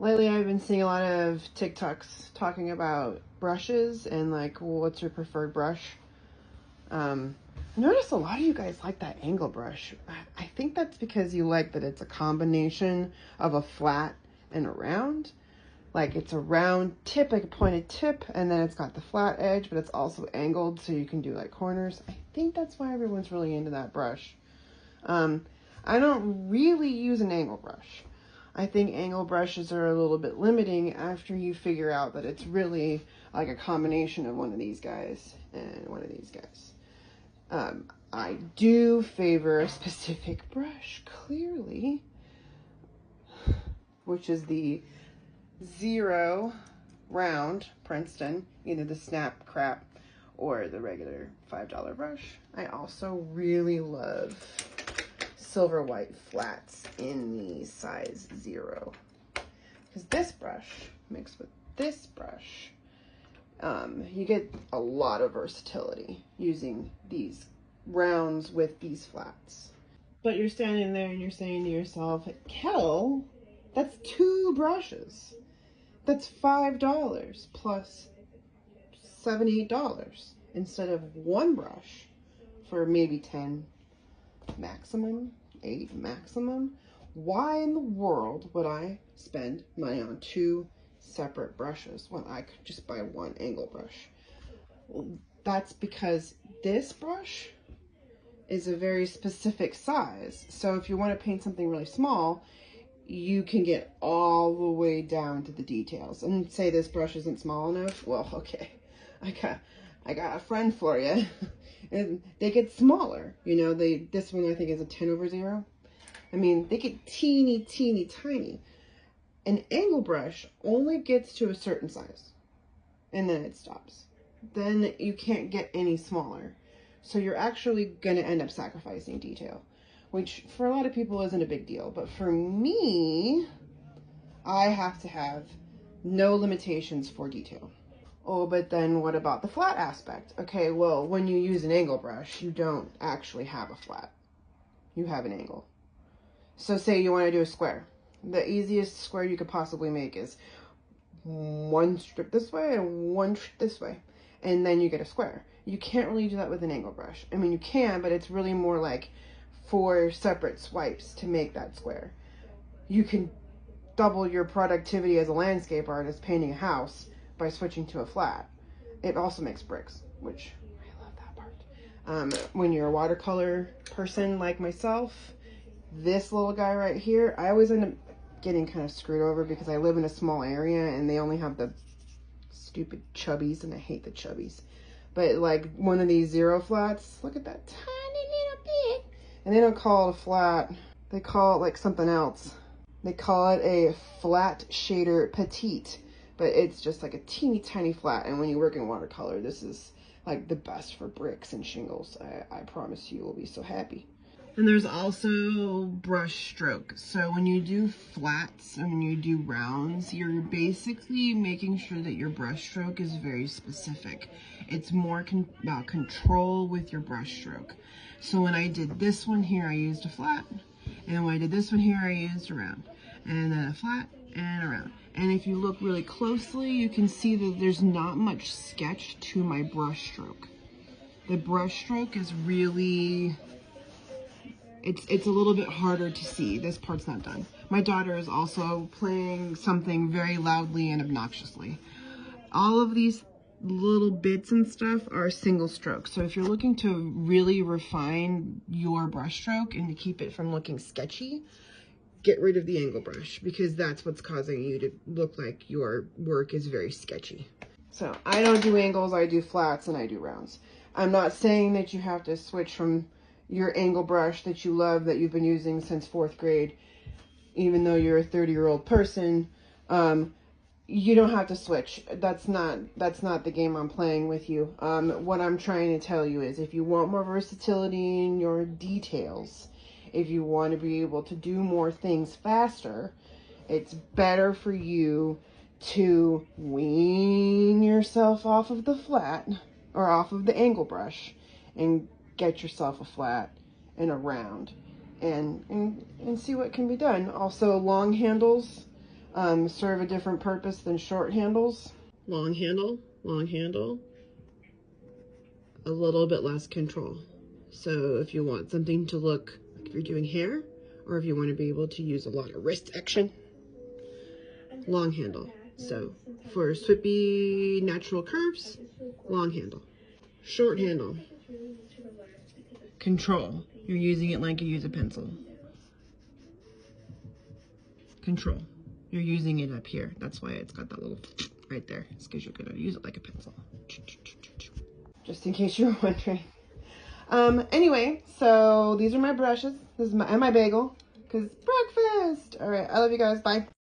Lately, I've been seeing a lot of TikToks talking about brushes and like, what's your preferred brush? I noticed a lot of you guys like that angle brush. I think that's because you like that it's a combination of a flat and a round. Like it's a round tip, like a pointed tip, and then it's got the flat edge, but it's also angled so you can do like corners. I think that's why everyone's really into that brush. I don't really use an angle brush. I think angle brushes are a little bit limiting after you figure out that it's really like a combination of one of these guys and one of these guys. I do favor a specific brush, clearly, which is the zero round Princeton, either the snap crap or the regular $5 brush. I also really love Silverwhite flats in the size 0, because this brush mixed with this brush, you get a lot of versatility using these rounds with these flats. But you're standing there and you're saying to yourself, Kel, that's 2 brushes. That's $5 plus $7, $8 instead of 1 brush for maybe 10 maximum, 8 maximum. Why in the world would I spend money on 2 separate brushes when I could just buy 1 angle brush? Well, that's because this brush is a very specific size. So if you want to paint something really small, you can get all the way down to the details. And say this brush isn't small enough, well, okay, I got a friend for you. And they get smaller, you know. This one I think is a 10/0. I mean, they get teeny tiny. An angle brush only gets to a certain size and then it stops. Then you can't get any smaller. So you're actually gonna end up sacrificing detail, which for a lot of people isn't a big deal. But for me, I have to have no limitations for detail. Oh, but then what about the flat aspect? Okay, well, when you use an angle brush, you don't actually have a flat. You have an angle. So say you want to do a square. The easiest square you could possibly make is 1 strip this way and 1 strip this way. And then you get a square. You can't really do that with an angle brush. I mean, you can, but it's really more like 4 separate swipes to make that square. You can double your productivity as a landscape artist painting a house by switching to a flat. It also makes bricks, which I love that part. When you're a watercolor person like myself, this little guy right here, I always end up getting kind of screwed over because I live in a small area and they only have the stupid chubbies, and I hate the chubbies. But like one of these 0 flats, look at that tiny little bit. And they don't call it a flat, they call it like something else. They call it a flat shader petite. But it's just like a teeny tiny flat. And when you work in watercolor, this is like the best for bricks and shingles. I promise you will be so happy. And there's also brush stroke. So when you do flats and when you do rounds, you're basically making sure that your brush stroke is very specific. It's more about control with your brush stroke. So when I did this one here, I used a flat. And when I did this one here, I used a round. And then a flat and a round. And if you look really closely, you can see that there's not much sketch to my brush stroke. The brush stroke is really, it's a little bit harder to see. This part's not done. My daughter is also playing something very loudly and obnoxiously. All of these little bits and stuff are single stroke. So if you're looking to really refine your brush stroke and to keep it from looking sketchy, get rid of the angle brush, because that's what's causing you to look like your work is very sketchy. So I don't do angles, I do flats and I do rounds. I'm not saying that you have to switch from your angle brush that you love, that you've been using since 4th grade, even though you're a 30-year-old person. You don't have to switch. That's not the game I'm playing with you. What I'm trying to tell you is if you want more versatility in your details, if you want to be able to do more things faster, it's better for you to wean yourself off of the flat or off of the angle brush and get yourself a flat and a round and see what can be done. Also, long handles serve a different purpose than short handles. Long handle, a little bit less control. So if you want something to look like if you're doing hair, or if you want to be able to use a lot of wrist action, long handle. So for swippy natural curves, long handle. Short handle, control. You're using it like you use a pencil. Control. You're using it up here. That's why it's got that little right there. It's because you're going to use it like a pencil. Just in case you were wondering. Anyway, so these are my brushes. This is my bagel. Because breakfast. All right. I love you guys. Bye.